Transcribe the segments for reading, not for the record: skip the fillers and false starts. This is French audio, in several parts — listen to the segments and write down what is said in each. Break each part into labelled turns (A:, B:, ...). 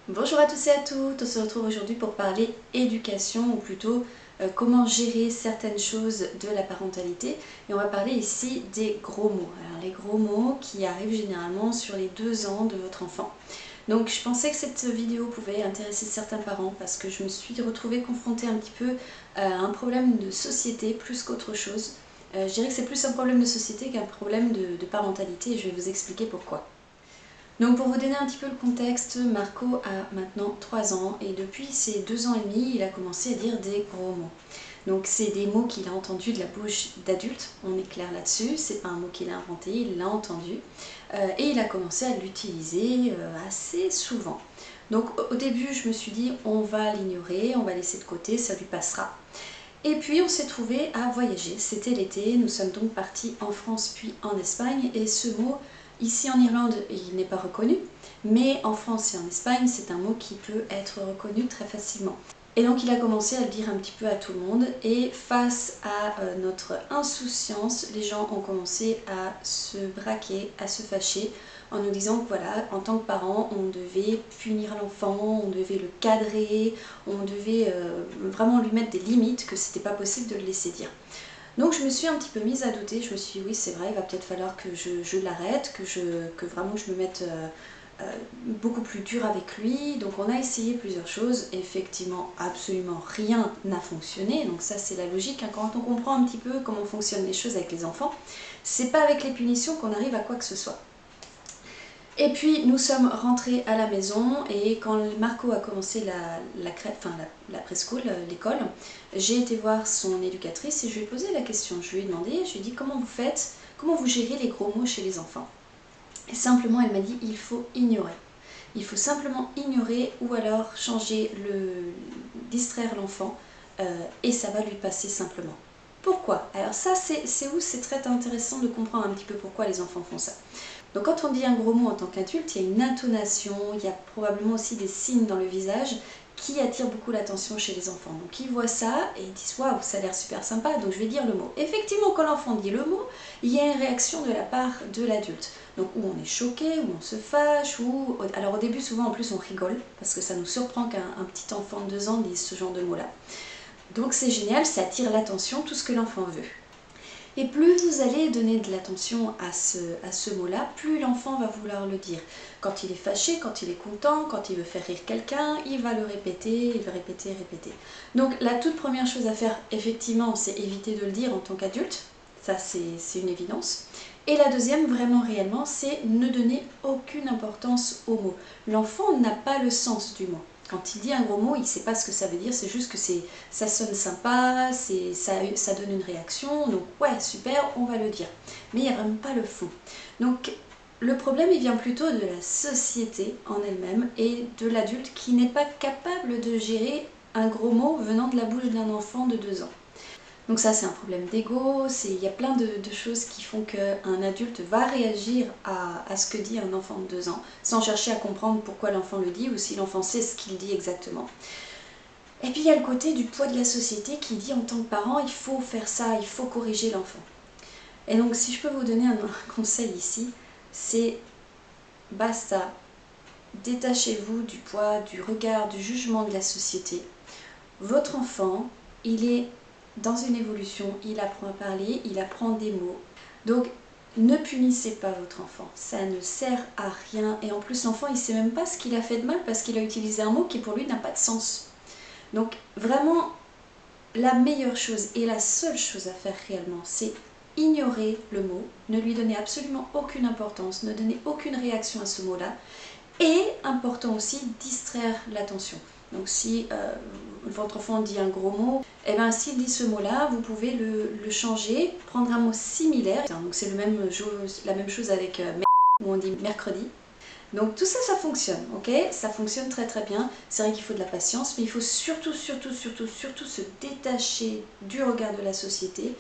A: Bonjour à tous et à toutes, on se retrouve aujourd'hui pour parler éducation ou plutôt comment gérer certaines choses de la parentalité et on va parler ici des gros mots. Alors les gros mots qui arrivent généralement sur les 2 ans de votre enfant. Donc je pensais que cette vidéo pouvait intéresser certains parents parce que je me suis retrouvée confrontée un petit peu à un problème de société plus qu'autre chose. Je dirais que c'est plus un problème de société qu'un problème de parentalité et je vais vous expliquer pourquoi. Donc pour vous donner un petit peu le contexte, Marco a maintenant 3 ans et depuis ses 2 ans et demi, il a commencé à dire des gros mots. Donc c'est des mots qu'il a entendus de la bouche d'adultes, on est clair là-dessus, c'est pas un mot qu'il a inventé, il l'a entendu et il a commencé à l'utiliser assez souvent. Donc au début je me suis dit on va l'ignorer, on va laisser de côté, ça lui passera. Et puis on s'est trouvé à voyager, c'était l'été, nous sommes donc partis en France puis en Espagne et ce mot, ici en Irlande, il n'est pas reconnu, mais en France et en Espagne, c'est un mot qui peut être reconnu très facilement. Et donc il a commencé à le dire un petit peu à tout le monde et face à notre insouciance, les gens ont commencé à se braquer, à se fâcher en nous disant que voilà, en tant que parents, on devait punir l'enfant, on devait le cadrer, on devait vraiment lui mettre des limites, que c'était pas possible de le laisser dire. Donc je me suis un petit peu mise à douter, je me suis dit oui c'est vrai, il va peut-être falloir que je l'arrête, que vraiment je me mette beaucoup plus dur avec lui. Donc on a essayé plusieurs choses, effectivement absolument rien n'a fonctionné, donc ça c'est la logique, hein. Quand on comprend un petit peu comment fonctionnent les choses avec les enfants, c'est pas avec les punitions qu'on arrive à quoi que ce soit. Et puis nous sommes rentrés à la maison et quand Marco a commencé la preschool, l'école, j'ai été voir son éducatrice et je lui ai posé la question. Je lui ai demandé, je lui ai dit comment vous faites, comment vous gérez les gros mots chez les enfants. Et simplement elle m'a dit il faut ignorer. Il faut simplement ignorer ou alors distraire l'enfant et ça va lui passer simplement. Pourquoi? Alors ça c'est où c'est très intéressant de comprendre un petit peu pourquoi les enfants font ça. Donc quand on dit un gros mot en tant qu'adulte, il y a une intonation, il y a probablement aussi des signes dans le visage qui attirent beaucoup l'attention chez les enfants. Donc ils voient ça et ils disent waouh, ça a l'air super sympa, donc je vais dire le mot. Effectivement, quand l'enfant dit le mot, il y a une réaction de la part de l'adulte. Donc où on est choqué, où on se fâche, ou alors au début souvent en plus on rigole parce que ça nous surprend qu'un petit enfant de 2 ans dise ce genre de mots-là. Donc c'est génial, ça attire l'attention, tout ce que l'enfant veut. Et plus vous allez donner de l'attention à ce mot-là, plus l'enfant va vouloir le dire. Quand il est fâché, quand il est content, quand il veut faire rire quelqu'un, il va le répéter, il va répéter, répéter. Donc la toute première chose à faire, effectivement, c'est éviter de le dire en tant qu'adulte. Ça, c'est une évidence. Et la deuxième, vraiment réellement, c'est ne donner aucune importance au mot. L'enfant n'a pas le sens du mot. Quand il dit un gros mot, il ne sait pas ce que ça veut dire, c'est juste que ça sonne sympa, ça donne une réaction, donc ouais, super, on va le dire. Mais il n'y a vraiment pas le fond. Donc le problème, il vient plutôt de la société en elle-même et de l'adulte qui n'est pas capable de gérer un gros mot venant de la bouche d'un enfant de 2 ans. Donc ça c'est un problème d'ego, il y a plein de choses qui font qu'un adulte va réagir à ce que dit un enfant de 2 ans sans chercher à comprendre pourquoi l'enfant le dit ou si l'enfant sait ce qu'il dit exactement. Et puis il y a le côté du poids de la société qui dit en tant que parent il faut faire ça, il faut corriger l'enfant. Et donc si je peux vous donner un conseil ici, c'est basta, détachez-vous du poids, du regard, du jugement de la société. Votre enfant, il est dans une évolution, il apprend à parler, il apprend des mots. Donc ne punissez pas votre enfant, ça ne sert à rien. Et en plus l'enfant il ne sait même pas ce qu'il a fait de mal parce qu'il a utilisé un mot qui pour lui n'a pas de sens. Donc vraiment la meilleure chose et la seule chose à faire réellement, c'est ignorer le mot, ne lui donner absolument aucune importance, ne donner aucune réaction à ce mot-là. Et important aussi, distraire l'attention. Donc si votre enfant dit un gros mot, et bien s'il dit ce mot-là, vous pouvez le changer, prendre un mot similaire. Donc c'est la même chose avec où on dit mercredi. Donc tout ça, ça fonctionne, ok? Ça fonctionne très très bien. C'est vrai qu'il faut de la patience, mais il faut surtout se détacher du regard de la société.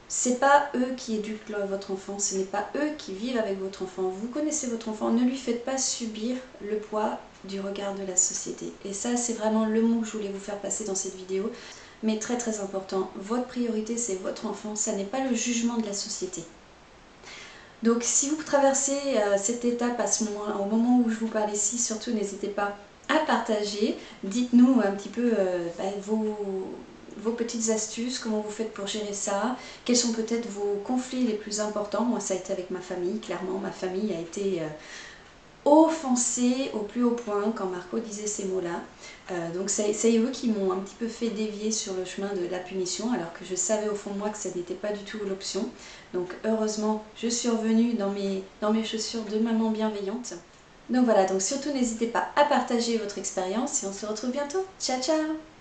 A: C'est pas eux qui éduquent votre enfant, ce n'est pas eux qui vivent avec votre enfant. Vous connaissez votre enfant, ne lui faites pas subir le poids du regard de la société. Et ça, c'est vraiment le mot que je voulais vous faire passer dans cette vidéo. Mais très très important, votre priorité c'est votre enfant, ça n'est pas le jugement de la société. Donc si vous traversez cette étape au moment où je vous parle ici, surtout n'hésitez pas à partager. Dites-nous un petit peu vos petites astuces, comment vous faites pour gérer ça, quels sont peut-être vos conflits les plus importants. Moi ça a été avec ma famille, clairement ma famille a été offensée au plus haut point quand Marco disait ces mots-là. Donc c'est eux qui m'ont un petit peu fait dévier sur le chemin de la punition, alors que je savais au fond de moi que ça n'était pas du tout l'option. Donc heureusement je suis revenue dans mes chaussures de maman bienveillante. Donc voilà, donc surtout n'hésitez pas à partager votre expérience et on se retrouve bientôt. Ciao ciao!